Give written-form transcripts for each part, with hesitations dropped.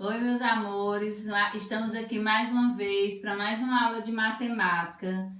Oi, meus amores, estamos aqui mais uma vez para mais uma aula de matemática.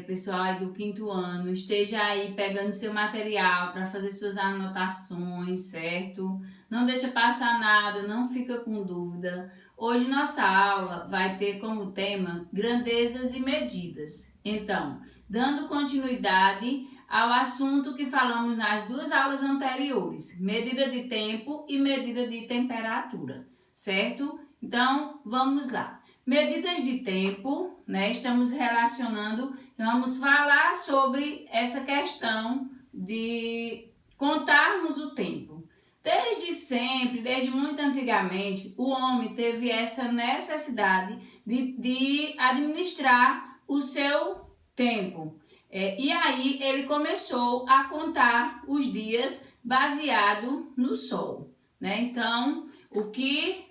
Pessoal aí do quinto ano, esteja aí pegando seu material para fazer suas anotações, certo? Não deixa passar nada, não fica com dúvida. Hoje nossa aula vai ter como tema grandezas e medidas. Então, dando continuidade ao assunto que falamos nas duas aulas anteriores, medida de tempo e medida de temperatura. Certo? Então, vamos lá. Medidas de tempo, né? Estamos relacionando, vamos falar sobre essa questão de contarmos o tempo. Desde sempre, desde muito antigamente, o homem teve essa necessidade de administrar o seu tempo. E aí ele começou a contar os dias baseado no sol, né? Então, o que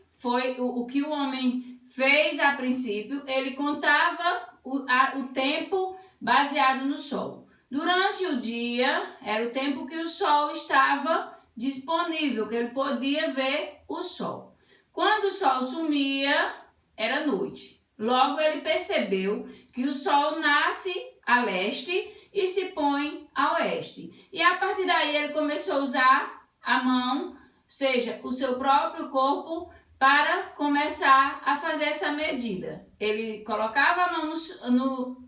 o homem fez a princípio, ele contava o tempo baseado no sol. Durante o dia, era o tempo que o sol estava disponível, que ele podia ver o sol. Quando o sol sumia, era noite. Logo, ele percebeu que o sol nasce a leste e se põe a oeste. E a partir daí, ele começou a usar a mão, ou seja, o seu próprio corpo, para começar a fazer essa medida. Ele colocava a mão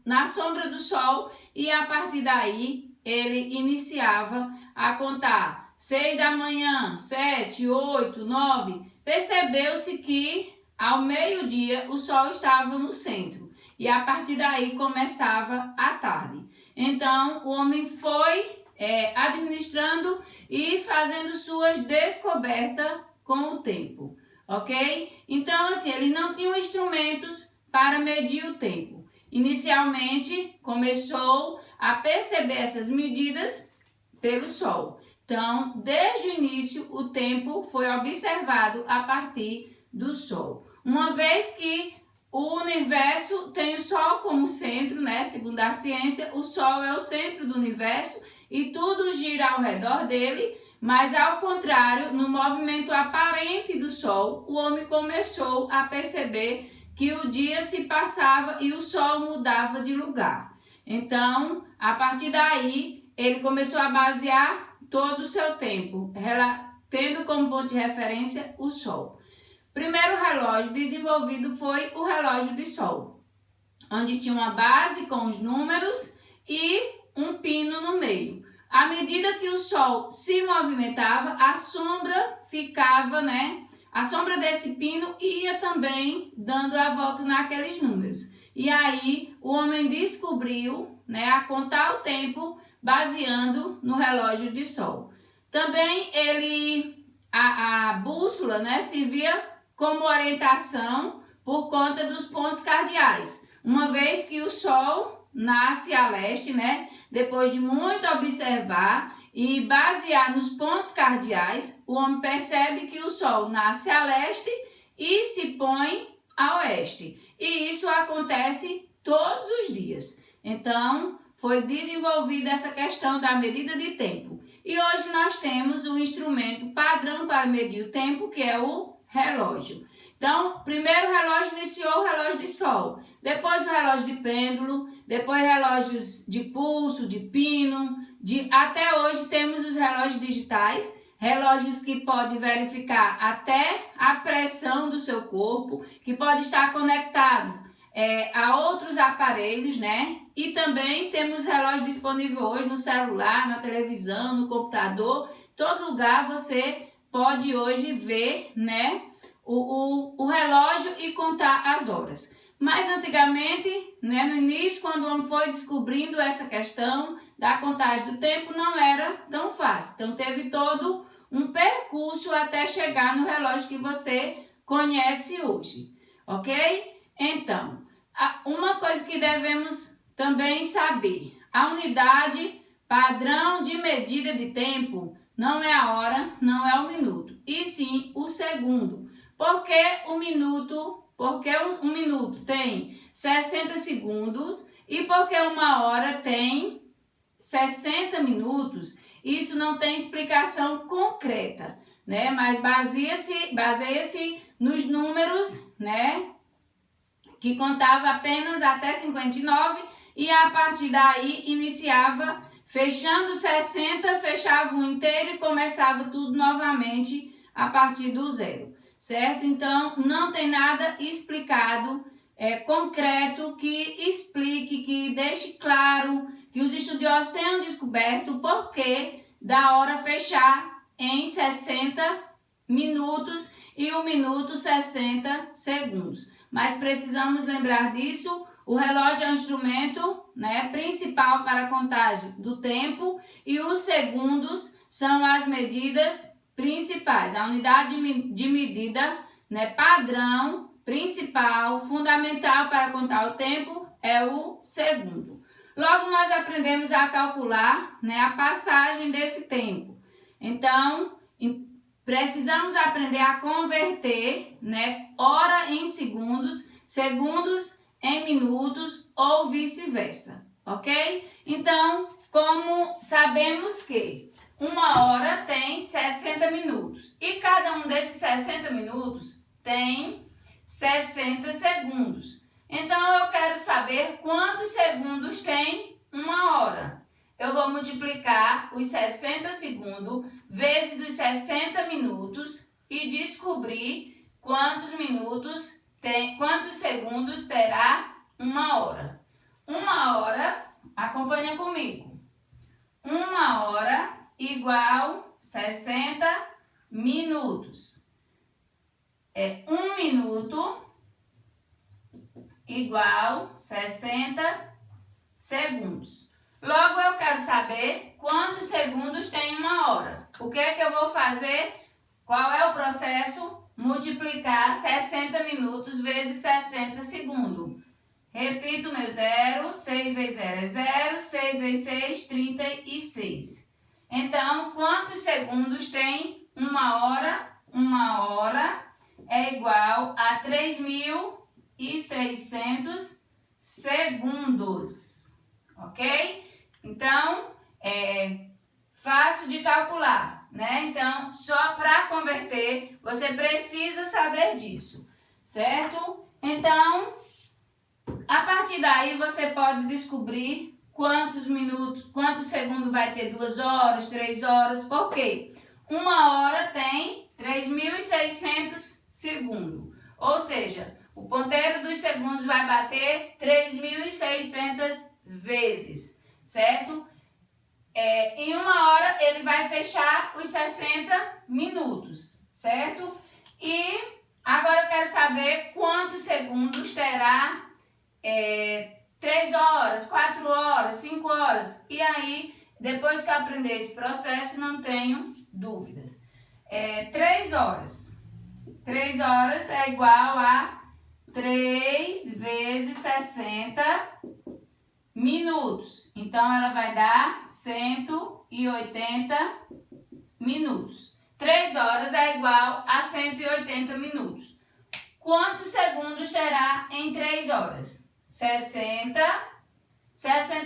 na sombra do sol e a partir daí ele iniciava a contar 6 da manhã, 7, 8, 9. Percebeu-se que ao meio-dia o sol estava no centro e a partir daí começava a tarde. Então o homem foi administrando e fazendo suas descobertas com o tempo. Ok? Então, assim, eles não tinham instrumentos para medir o tempo. Inicialmente, começou a perceber essas medidas pelo sol. Então, desde o início, o tempo foi observado a partir do sol. Uma vez que o universo tem o sol como centro, né? Segundo a ciência, o sol é o centro do universo e tudo gira ao redor dele. Mas, ao contrário, no movimento aparente do Sol, o homem começou a perceber que o dia se passava e o Sol mudava de lugar. Então, a partir daí, ele começou a basear todo o seu tempo, tendo como ponto de referência o Sol. O primeiro relógio desenvolvido foi o relógio de Sol, onde tinha uma base com os números e um pino no meio. À medida que o sol se movimentava, a sombra ficava, né? A sombra desse pino ia também dando a volta naqueles números. E aí o homem descobriu, né, a contar o tempo baseando no relógio de sol. Também a bússola, né, servia como orientação por conta dos pontos cardeais. Uma vez que o sol nasce a leste, né? Depois de muito observar e basear nos pontos cardeais, o homem percebe que o sol nasce a leste e se põe a oeste. E isso acontece todos os dias. Então, foi desenvolvida essa questão da medida de tempo. E hoje nós temos o instrumento padrão para medir o tempo, que é o relógio. Então, primeiro o relógio iniciou o relógio de sol, depois o relógio de pêndulo, depois relógios de pulso, de pino, até hoje temos os relógios digitais, relógios que podem verificar até a pressão do seu corpo, que podem estar conectados a outros aparelhos, né? E também temos relógio disponível hoje no celular, na televisão, no computador, todo lugar você pode hoje ver, né, o relógio e contar as horas. Mas antigamente, né, no início, quando o homem foi descobrindo essa questão da contagem do tempo, não era tão fácil. Então teve todo um percurso até chegar no relógio que você conhece hoje, ok? Então, uma coisa que devemos também saber, a unidade padrão de medida de tempo não é a hora, não é o minuto, e sim o segundo. Porque um minuto tem 60 segundos e porque uma hora tem 60 minutos, isso não tem explicação concreta. né? Mas baseia-se nos números, né? Que contava apenas até 59 e a partir daí iniciava, fechando 60, fechava um inteiro e começava tudo novamente a partir do zero, certo? Então, não tem nada explicado, concreto, que explique, que deixe claro, que os estudiosos tenham descoberto o porquê da hora fechar em 60 minutos e 1 minuto 60 segundos. Mas precisamos lembrar disso, o relógio é um instrumento, né, principal para a contagem do tempo e os segundos são as medidas principais. A unidade de medida, né, padrão, principal, fundamental para contar o tempo é o segundo. Logo nós aprendemos a calcular, né, a passagem desse tempo. Então, precisamos aprender a converter, né, hora em segundos, segundos em minutos ou vice-versa, ok? Então, como sabemos que uma hora tem 60 minutos e cada um desses 60 minutos tem 60 segundos. Então, eu quero saber quantos segundos tem uma hora. Eu vou multiplicar os 60 segundos vezes os 60 minutos e descobrir quantos segundos terá uma hora. Uma hora, acompanha comigo. Uma hora igual 60 minutos. 1 minuto igual 60 segundos. Logo, eu quero saber quantos segundos tem uma hora. O que é que eu vou fazer? Qual é o processo? Multiplicar 60 minutos vezes 60 segundos. Repito meu zero, 6 vezes 0 é 0, 6 vezes 6, 36. Então, quantos segundos tem uma hora? Uma hora é igual a 3.600 segundos, ok? Então, é fácil de calcular, né? Então, só para converter, você precisa saber disso, certo? Então, a partir daí, você pode descobrir quantos minutos, quantos segundos vai ter 2 horas, 3 horas, por quê? Uma hora tem 3.600 segundos, ou seja, o ponteiro dos segundos vai bater 3.600 vezes. Certo? Em uma hora ele vai fechar os 60 minutos, certo? E agora eu quero saber quantos segundos terá 3 horas, 4 horas, 5 horas. E aí, depois que eu aprender esse processo, não tenho dúvidas. 3 horas. 3 horas é igual a 3 vezes 60 minutos. Então, ela vai dar 180 minutos. 3 horas é igual a 180 minutos. Quantos segundos terá em 3 horas? 60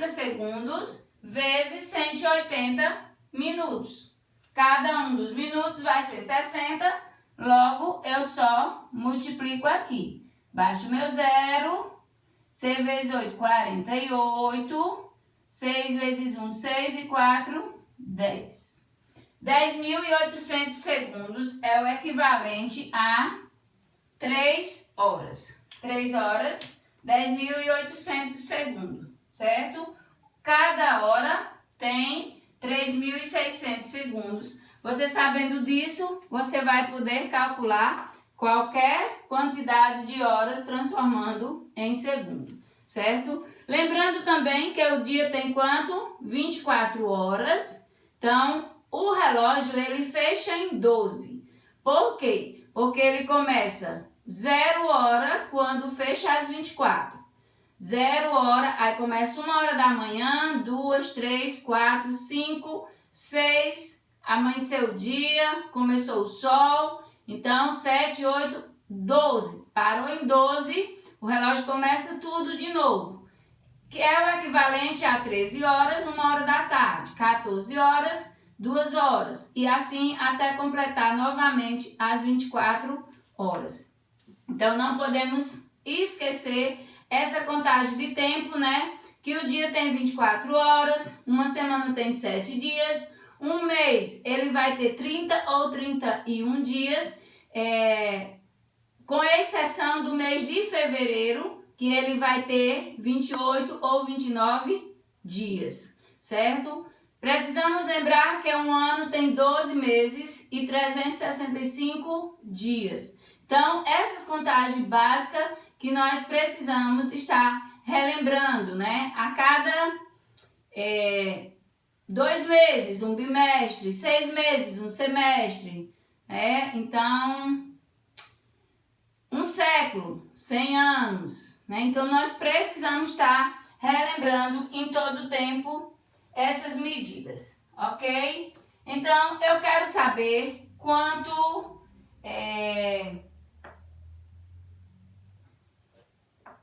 segundos vezes 180 minutos. Cada um dos minutos vai ser 60, logo eu só multiplico aqui. Baixo meu zero. 6 vezes 8, 48. 6 vezes 1, 6 e 4, 10. 10.800 segundos é o equivalente a 3 horas. 3 horas, 10.800 segundos, certo? Cada hora tem 3.600 segundos. Você sabendo disso, você vai poder calcular qualquer quantidade de horas transformando em segundo, certo? Lembrando também que o dia tem quanto? 24 horas. Então, o relógio ele fecha em 12. Por quê? Porque ele começa 0 hora quando fecha às 24. 0 hora, aí começa 1 hora da manhã, 2, 3, 4, 5, 6, amanheceu o dia, começou o sol. Então, 7, 8, 12. Parou em 12, o relógio começa tudo de novo. Que é o equivalente a 13 horas, 1 hora da tarde. 14 horas, 2 horas e assim até completar novamente as 24 horas. Então não podemos esquecer essa contagem de tempo, né? Que o dia tem 24 horas, uma semana tem 7 dias, um mês ele vai ter 30 ou 31 dias, com exceção do mês de fevereiro, que ele vai ter 28 ou 29 dias, certo? Precisamos lembrar que um ano tem 12 meses e 365 dias. Então, essas contagens básicas que nós precisamos estar relembrando, né? A cada 2 meses, um bimestre, 6 meses, um semestre, né? Então, um século, 100 anos, né? Então, nós precisamos estar relembrando em todo o tempo essas medidas, ok? Então, eu quero saber quanto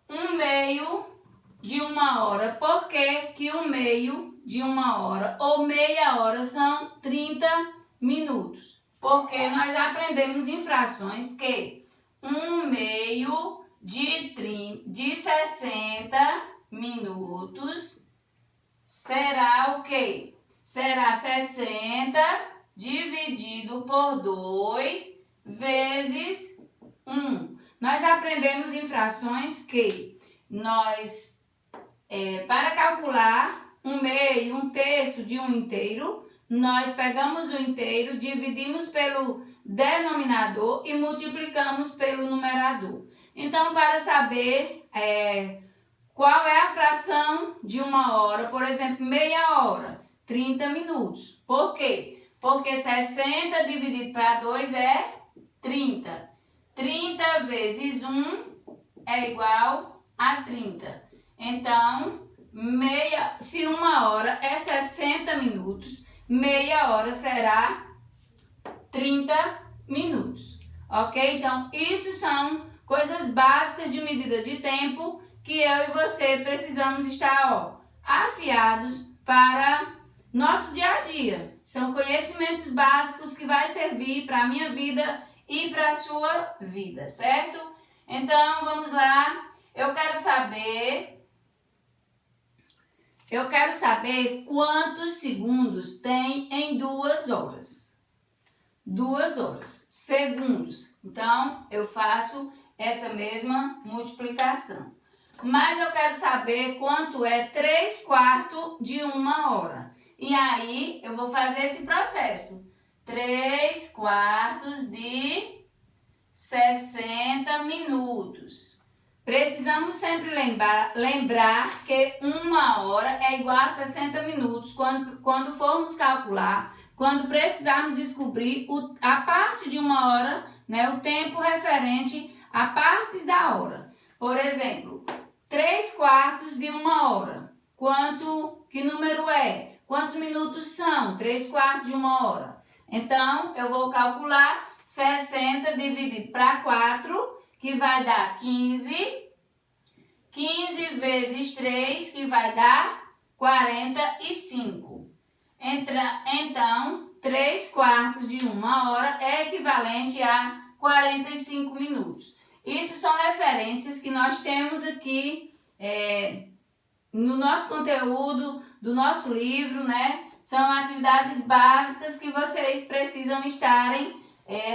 um meio de uma hora. Por que um meio de uma hora ou meia hora são 30 minutos? Porque nós aprendemos em frações que um meio de 60 minutos será o quê? Será 60 dividido por 2 vezes 1. Nós aprendemos em frações que nós, para calcular um meio, um terço de um inteiro, nós pegamos o inteiro, dividimos pelo denominador e multiplicamos pelo numerador. Então, para saber qual é a fração de uma hora, por exemplo, meia hora, 30 minutos. Por quê? Porque 60 dividido para 2 é 30. 30 vezes 1 é igual a 30. Então, se uma hora é 60 minutos, meia hora será 30 minutos. Ok? Então, isso são coisas básicas de medida de tempo que eu e você precisamos estar afiados para nosso dia a dia. São conhecimentos básicos que vai servir para a minha vida e para a sua vida, certo? Então, vamos lá. Eu quero saber quantos segundos tem em 2 horas. 2 horas, segundos. Então, eu faço essa mesma multiplicação. Mas eu quero saber quanto é 3/4 de uma hora. E aí, eu vou fazer esse processo. 3/4 de 60 minutos. Precisamos sempre lembrar que uma hora é igual a 60 minutos quando formos calcular, quando precisarmos descobrir a parte de uma hora, né, o tempo referente a partes da hora. Por exemplo, 3/4 de uma hora. Que número é? Quantos minutos são? 3/4 de uma hora. Então, eu vou calcular 60 dividido para 4, que vai dar 15. 15 vezes 3, que vai dar 45. Então, 3/4 de uma hora é equivalente a 45 minutos. Isso são referências que nós temos aqui no nosso conteúdo, do nosso livro, né? São atividades básicas que vocês precisam estarem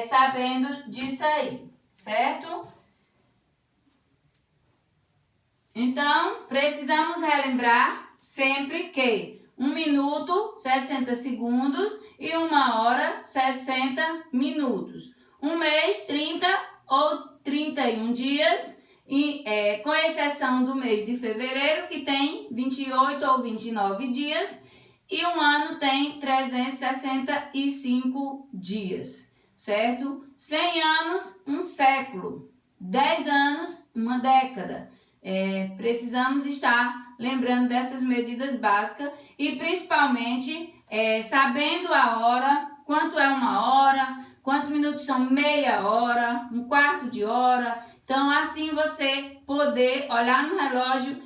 sabendo disso aí, certo? Então, precisamos relembrar sempre que 1 minuto, 60 segundos e uma hora, 60 minutos. Um mês, 30 ou 31 dias, com exceção do mês de fevereiro, que tem 28 ou 29 dias, e um ano tem 365 dias, certo? 100 anos, um século. 10 anos, uma década. Precisamos estar lembrando dessas medidas básicas e principalmente sabendo a hora, quanto é uma hora, quantos minutos são meia hora, um quarto de hora. Então, assim você poder olhar no relógio